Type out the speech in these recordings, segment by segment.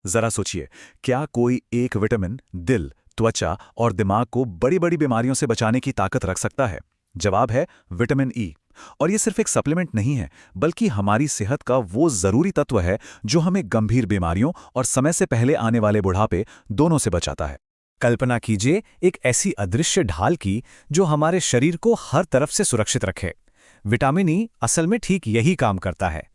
जरा सोचिए, क्या कोई एक विटामिन दिल, त्वचा और दिमाग को बड़ी बड़ी बीमारियों से बचाने की ताकत रख सकता है? जवाब है विटामिन ई। और ये सिर्फ एक सप्लीमेंट नहीं है, बल्कि हमारी सेहत का वो जरूरी तत्व है जो हमें गंभीर बीमारियों और समय से पहले आने वाले बुढ़ापे दोनों से बचाता है। कल्पना कीजिए एक ऐसी अदृश्य ढाल की जो हमारे शरीर को हर तरफ से सुरक्षित रखे। विटामिन ई असल में ठीक यही काम करता है।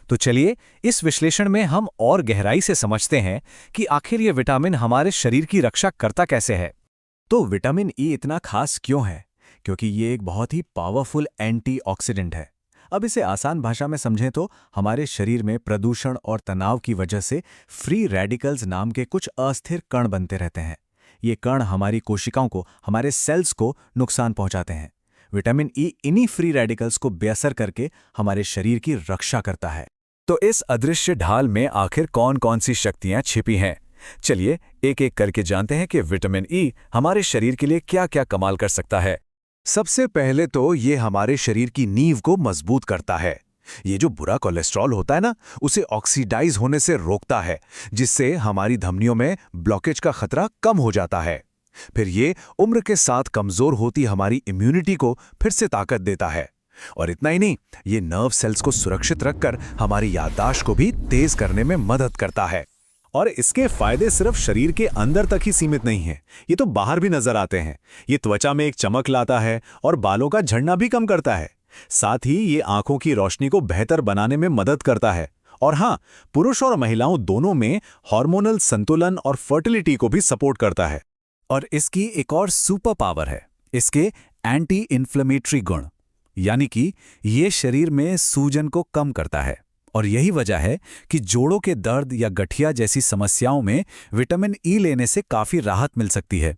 तो चलिए इस विश्लेषण में हम और गहराई से समझते हैं कि आखिर ये विटामिन हमारे शरीर की रक्षा करता कैसे है। तो विटामिन ई इतना खास क्यों है? क्योंकि ये एक बहुत ही पावरफुल एंटीऑक्सीडेंट है। अब इसे आसान भाषा में समझें तो हमारे शरीर में प्रदूषण और तनाव की वजह से फ्री रेडिकल्स नाम के कुछ अस्थिर कण बनते रहते हैं। ये कण हमारी कोशिकाओं को, हमारे सेल्स को नुकसान पहुंचाते हैं। विटामिन ई इन्हीं फ्री रेडिकल्स को बेअसर करके हमारे शरीर की रक्षा करता है। तो इस अदृश्य ढाल में आखिर कौन कौन सी शक्तियां छिपी हैं? चलिए एक एक करके जानते हैं कि विटामिन ई हमारे शरीर के लिए क्या क्या कमाल कर सकता है। सबसे पहले तो ये हमारे शरीर की नींव को मजबूत करता है। ये जो बुरा कोलेस्ट्रॉल होता है ना, उसे ऑक्सीडाइज होने से रोकता है, जिससे हमारी धमनियों में ब्लॉकेज का खतरा कम हो जाता है। फिर ये उम्र के साथ कमजोर होती हमारी इम्यूनिटी को फिर से ताकत देता है। और इतना ही नहीं, ये नर्व सेल्स को सुरक्षित रखकर हमारी याददाश्त को भी तेज करने में मदद करता है। और इसके फायदे सिर्फ शरीर के अंदर तक ही सीमित नहीं हैं, ये तो बाहर भी नजर आते हैं। ये त्वचा में एक चमक लाता है और बालों का झड़ना भी कम करता है। साथ ही ये आंखों की रोशनी को बेहतर बनाने में मदद करता है। और हाँ, पुरुष और महिलाओं दोनों में हार्मोनल संतुलन और फर्टिलिटी को भी सपोर्ट करता है। और इसकी एक और सुपर पावर है, इसके एंटी इन्फ्लेमेटरी गुण, यानी कि ये शरीर में सूजन को कम करता है। और यही वजह है कि जोड़ों के दर्द या गठिया जैसी समस्याओं में विटामिन ई लेने से काफी राहत मिल सकती है।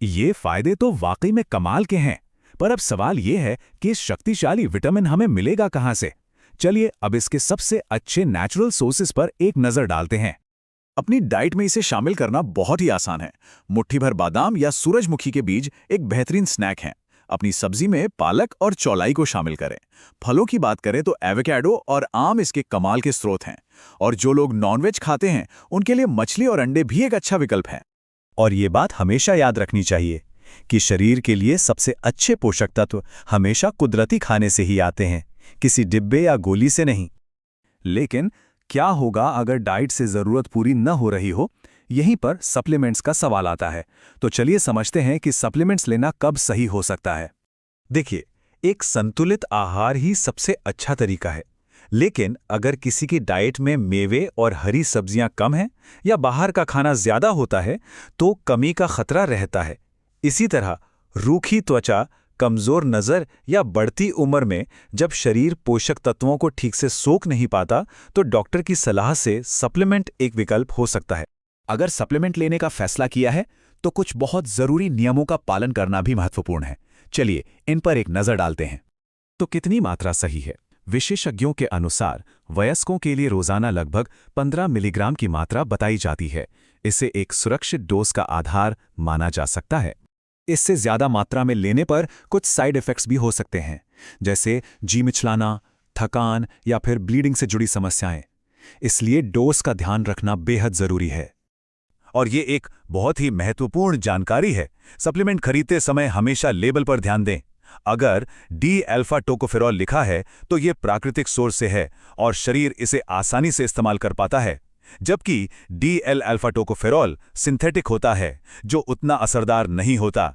ये फायदे तो वाकई में कमाल के हैं, पर अब सवाल ये है कि इस शक्तिशाली विटामिन हमें मिलेगा कहां से? चलिए अब इसके सबसे अच्छे नेचुरल सोर्सेज पर एक नजर डालते हैं। अपनी डाइट में इसे शामिल करना बहुत ही आसान है। मुट्ठी भर बादाम या सूरजमुखी के बीज एक बेहतरीन स्नैक हैं। अपनी सब्जी में पालक और चौलाई को शामिल करें। फलों की बात करें तो एवोकाडो और आम इसके कमाल के स्रोत हैं। और जो लोग नॉनवेज खाते हैं उनके लिए मछली और अंडे भी एक अच्छा विकल्प है। और ये बात हमेशा याद रखनी चाहिए कि शरीर के लिए सबसे अच्छे पोषक तत्व हमेशा कुदरती खाने से ही आते हैं, किसी डिब्बे या गोली से नहीं। लेकिन क्या होगा अगर डाइट से जरूरत पूरी न हो रही हो? यहीं पर सप्लीमेंट्स का सवाल आता है। तो चलिए समझते हैं कि सप्लीमेंट्स लेना कब सही हो सकता है। देखिए, एक संतुलित आहार ही सबसे अच्छा तरीका है। लेकिन अगर किसी की डाइट में मेवे और हरी सब्जियां कम हैं या बाहर का खाना ज्यादा होता है तो कमी का खतरा रहता है। इसी तरह रूखी त्वचा, कमजोर नजर या बढ़ती उम्र में जब शरीर पोषक तत्वों को ठीक से सोख नहीं पाता तो डॉक्टर की सलाह से सप्लीमेंट एक विकल्प हो सकता है। अगर सप्लीमेंट लेने का फैसला किया है तो कुछ बहुत जरूरी नियमों का पालन करना भी महत्वपूर्ण है। चलिए इन पर एक नजर डालते हैं। तो कितनी मात्रा सही है? विशेषज्ञों के अनुसार वयस्कों के लिए रोजाना लगभग 15 मिलीग्राम की मात्रा बताई जाती है। इसे एक सुरक्षित डोज का आधार माना जा सकता है। इससे ज्यादा मात्रा में लेने पर कुछ साइड इफेक्ट्स भी हो सकते हैं, जैसे जी मिचलाना, थकान या फिर ब्लीडिंग से जुड़ी समस्याएं। इसलिए डोज का ध्यान रखना बेहद जरूरी है। और ये एक बहुत ही महत्वपूर्ण जानकारी है, सप्लीमेंट खरीदते समय हमेशा लेबल पर ध्यान दें। अगर डी अल्फा टोकोफेरॉल लिखा है तो ये प्राकृतिक सोर्स से है और शरीर इसे आसानी से इस्तेमाल कर पाता है, जबकि D L alpha tocopherol synthetic होता है जो उतना असरदार नहीं होता।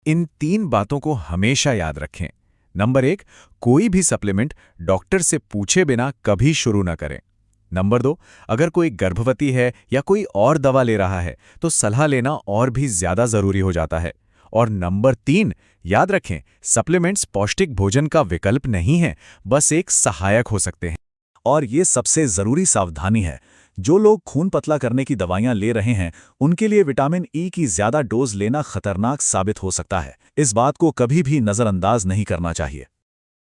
इन 3 बातों को हमेशा याद रखें। नंबर 1, कोई भी सप्लीमेंट डॉक्टर से पूछे बिना कभी शुरू न करें। नंबर 2, अगर कोई गर्भवती है या कोई और दवा ले रहा है तो सलाह लेना और भी ज्यादा जरूरी हो जाता है। और नंबर 3, याद रखें, सप्लीमेंट्स पौष्टिक भोजन का विकल्प नहीं है, बस एक सहायक हो सकते हैं। और ये सबसे जरूरी सावधानी है, जो लोग खून पतला करने की दवाइयां ले रहे हैं उनके लिए विटामिन ई की ज्यादा डोज लेना खतरनाक साबित हो सकता है। इस बात को कभी भी नजरअंदाज नहीं करना चाहिए।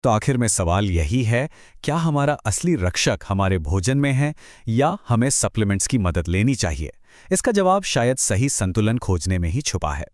तो आखिर में सवाल यही है, क्या हमारा असली रक्षक हमारे भोजन में है या हमें सप्लीमेंट्स की मदद लेनी चाहिए? इसका जवाब शायद सही संतुलन खोजने में ही छुपा है।